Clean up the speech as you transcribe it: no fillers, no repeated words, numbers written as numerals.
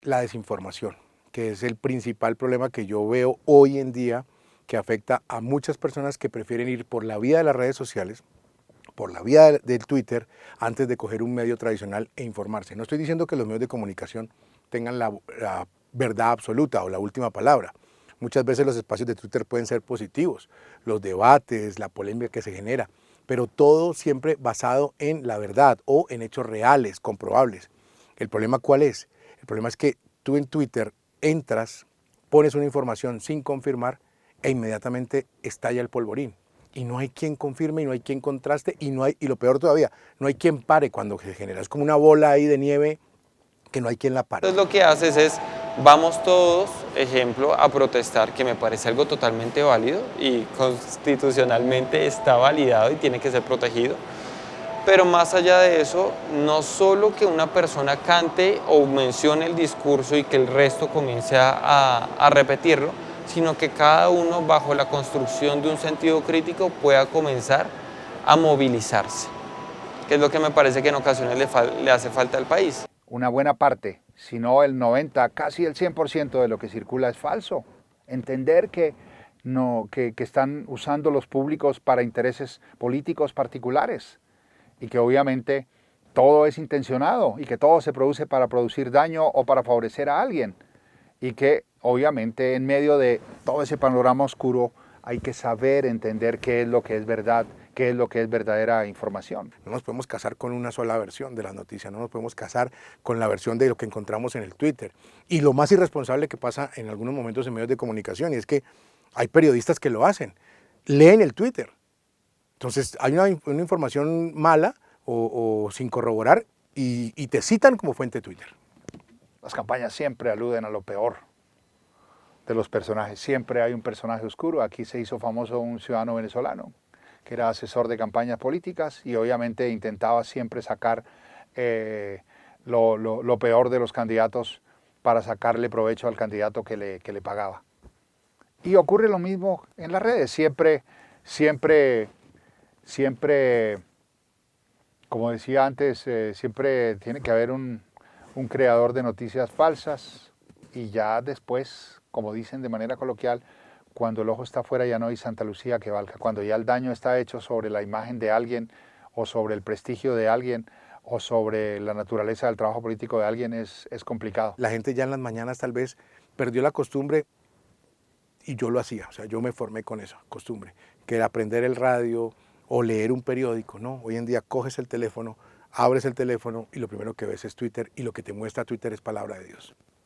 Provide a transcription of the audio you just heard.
la desinformación, que es el principal problema que yo veo hoy en día, que afecta a muchas personas que prefieren ir por la vía de las redes sociales, por la vía del Twitter, antes de coger un medio tradicional e informarse. No estoy diciendo que los medios de comunicación tengan la verdad absoluta o la última palabra. Muchas veces los espacios de Twitter pueden ser positivos, los debates, la polémica que se genera, pero todo siempre basado en la verdad o en hechos reales, comprobables. ¿El problema cuál es? El problema es que tú en Twitter entras, pones una información sin confirmar e inmediatamente estalla el polvorín. Y no hay quien confirme, y no hay quien contraste, y lo peor todavía, no hay quien pare cuando se genera. Es como una bola ahí de nieve que no hay quien la pare. Entonces lo que haces es, vamos todos, ejemplo, a protestar, que me parece algo totalmente válido y constitucionalmente está validado y tiene que ser protegido. Pero más allá de eso, no solo que una persona cante o mencione el discurso y que el resto comience a repetirlo, sino que cada uno, bajo la construcción de un sentido crítico, pueda comenzar a movilizarse, que es lo que me parece que en ocasiones le hace falta al país. Una buena parte, si no el 90, casi el 100% de lo que circula es falso. Entender que están usando los públicos para intereses políticos particulares y que obviamente todo es intencionado y que todo se produce para producir daño o para favorecer a alguien y que obviamente en medio de todo ese panorama oscuro hay que saber entender qué es lo que es verdad, qué es lo que es verdadera información. No nos podemos casar con una sola versión de las noticias, no nos podemos casar con la versión de lo que encontramos en el Twitter. Y lo más irresponsable que pasa en algunos momentos en medios de comunicación, y es que hay periodistas que lo hacen, leen el Twitter. Entonces hay una información mala o sin corroborar y te citan como fuente de Twitter. Las campañas siempre aluden a lo peor de los personajes. Siempre hay un personaje oscuro. Aquí se hizo famoso un ciudadano venezolano que era asesor de campañas políticas y obviamente intentaba siempre sacar lo peor de los candidatos para sacarle provecho al candidato que le pagaba. Y ocurre lo mismo en las redes. Siempre, como decía antes, siempre tiene que haber un creador de noticias falsas y ya después, como dicen de manera coloquial, cuando el ojo está afuera ya no hay Santa Lucía que valga. Cuando ya el daño está hecho sobre la imagen de alguien o sobre el prestigio de alguien o sobre la naturaleza del trabajo político de alguien es complicado. La gente ya en las mañanas tal vez perdió la costumbre, y yo lo hacía, o sea, yo me formé con esa costumbre, que era aprender el radio o leer un periódico, ¿no? Hoy en día coges el teléfono, abres el teléfono y lo primero que ves es Twitter y lo que te muestra Twitter es palabra de Dios.